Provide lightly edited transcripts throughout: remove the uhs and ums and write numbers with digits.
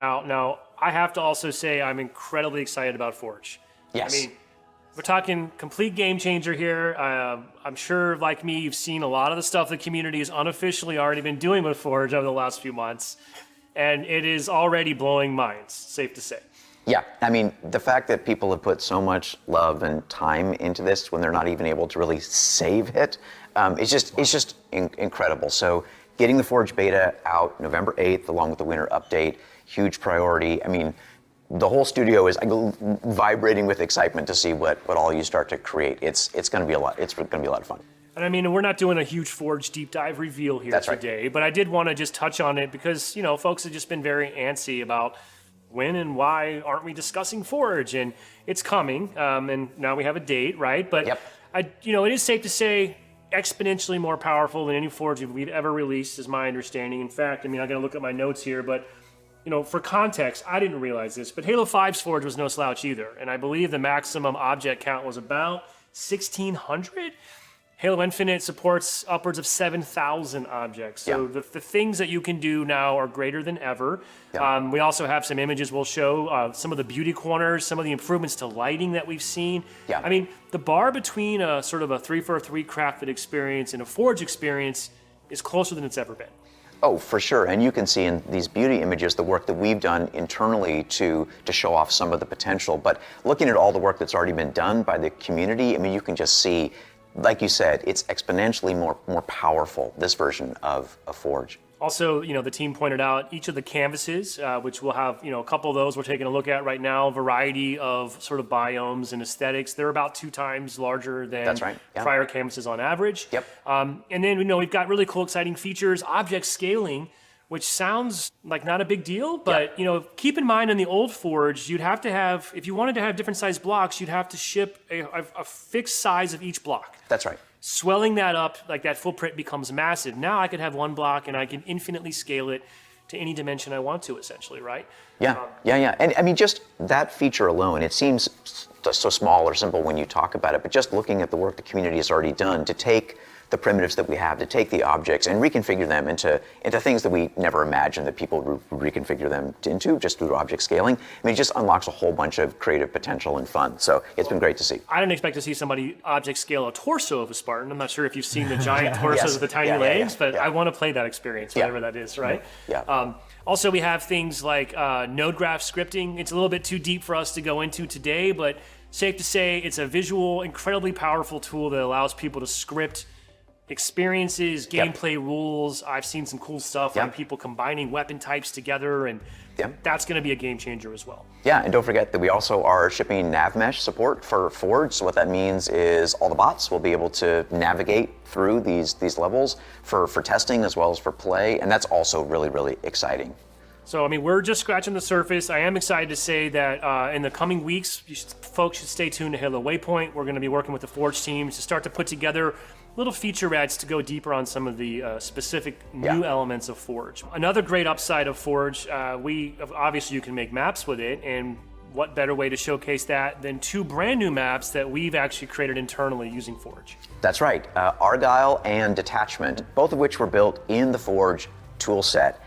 Now, I have to also say I'm incredibly excited about Forge. Yes. I mean, we're talking complete game changer here. I'm sure, like me, you've seen a lot of the stuff the community has unofficially already been doing with Forge over the last few months, and it is already blowing minds, safe to say. Yeah, I mean, the fact that people have put so much love and time into this when they're not even able to really save it, it's just incredible. So getting the Forge beta out November 8th, along with the winter update, huge priority. I mean, the whole studio is vibrating with excitement to see what all you start to create. It's going to be a lot. It's going to be a lot of fun. And I mean, we're not doing a huge Forge deep dive reveal here today, but I did want to just touch on it because, folks have just been very antsy about when and why aren't we discussing Forge? And it's coming, and now we have a date, right? But, it is safe to say exponentially more powerful than any Forge we've ever released, is my understanding. In fact, I got to look at my notes here, but for context, I didn't realize this, but Halo 5's Forge was no slouch either. And I believe the maximum object count was about 1,600. Halo Infinite supports upwards of 7,000 objects. So the things that you can do now are greater than ever. We also have some images we'll show, some of the beauty corners, some of the improvements to lighting that we've seen. I mean, the bar between a sort of a 343 crafted experience and a Forge experience is closer than it's ever been. Oh, for sure. And you can see in these beauty images the work that we've done internally to show off some of the potential. But looking at all the work that's already been done by the community, I mean, you can just see, like you said, it's exponentially more powerful, this version of Forge. Also, the team pointed out each of the canvases, which we'll have, a couple of those we're taking a look at right now, variety of sort of biomes and aesthetics. They're about 2 times larger than prior canvases on average. And then, we've got really cool, exciting features, object scaling, which sounds like not a big deal, but, keep in mind in the old Forge, you'd have to have, if you wanted to have different size blocks, you'd have to ship a fixed size of each block. That's right. Swelling that up, like that footprint becomes massive. Now I could have one block and I can infinitely scale it to any dimension I want to, essentially, right? Yeah. And I mean, just that feature alone, it seems so small or simple when you talk about it, but just looking at the work the community has already done to take the primitives that we have, to take the objects and reconfigure them into things that we never imagined that people would reconfigure them into just through object scaling. I mean, it just unlocks a whole bunch of creative potential and fun. So it's been great to see. I didn't expect to see somebody object scale a torso of a Spartan. I'm not sure if you've seen the giant torsos with the tiny legs, but I want to play that experience, whatever that is, right? Also, we have things like node graph scripting. It's a little bit too deep for us to go into today, but safe to say it's a visual, incredibly powerful tool that allows people to script experiences, gameplay rules. I've seen some cool stuff on people combining weapon types together, and that's going to be a game changer as well. Yeah, and don't forget that we also are shipping NavMesh support for Forge. So what that means is all the bots will be able to navigate through these levels for testing as well as for play, and that's also really, really exciting. So, I mean, we're just scratching the surface. I am excited to say that in the coming weeks, folks should stay tuned to Halo Waypoint. We're going to be working with the Forge teams to start to put together little featurettes to go deeper on some of the specific new elements of Forge. Another great upside of Forge, obviously you can make maps with it, and what better way to showcase that than 2 brand new maps that we've actually created internally using Forge. That's right, Argyle and Detachment, both of which were built in the Forge toolset.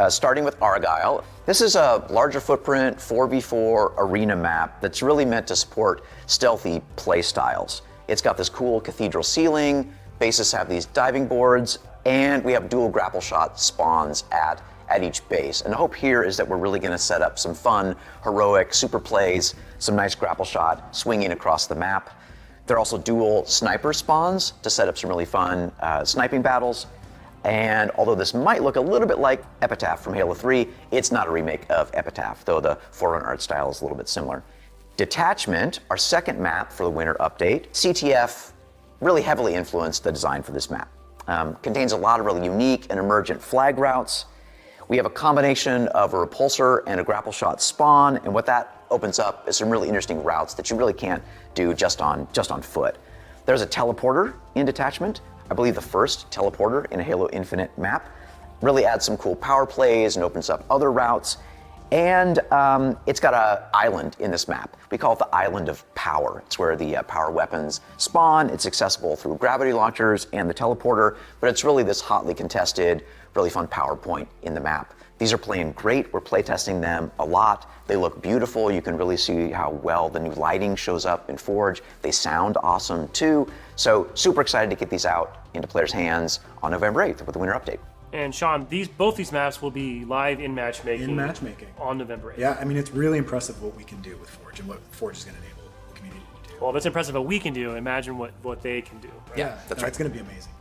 Starting with Argyle, this is a larger footprint 4v4 arena map that's really meant to support stealthy play styles. It's got this cool cathedral ceiling, bases have these diving boards, and we have dual grapple shot spawns at each base. And the hope here is that we're really going to set up some fun, heroic super plays, some nice grapple shot swinging across the map. There are also dual sniper spawns to set up some really fun sniping battles. And although this might look a little bit like Epitaph from Halo 3, it's not a remake of Epitaph, though the Forerunner art style is a little bit similar. Detachment, our second map for the winter update, CTF really heavily influenced the design for this map. Contains a lot of really unique and emergent flag routes. We have a combination of a repulsor and a grapple shot spawn, and what that opens up is some really interesting routes that you really can't do just on foot. There's a teleporter in Detachment, I believe the first teleporter in a Halo Infinite map. Really adds some cool power plays and opens up other routes. And it's got an island in this map. We call it the Island of Power. It's where the power weapons spawn. It's accessible through gravity launchers and the teleporter, but it's really this hotly contested, really fun power point in the map. These are playing great. We're playtesting them a lot. They look beautiful. You can really see how well the new lighting shows up in Forge. They sound awesome too. So super excited to get these out into players' hands on November 8th with the winter update. And Sean, both these maps will be live in matchmaking. On November 8th. Yeah, I mean, it's really impressive what we can do with Forge and what Forge is going to enable the community to do. Well, that's impressive what we can do. Imagine what they can do. Right? Yeah, that's right. It's going to be amazing.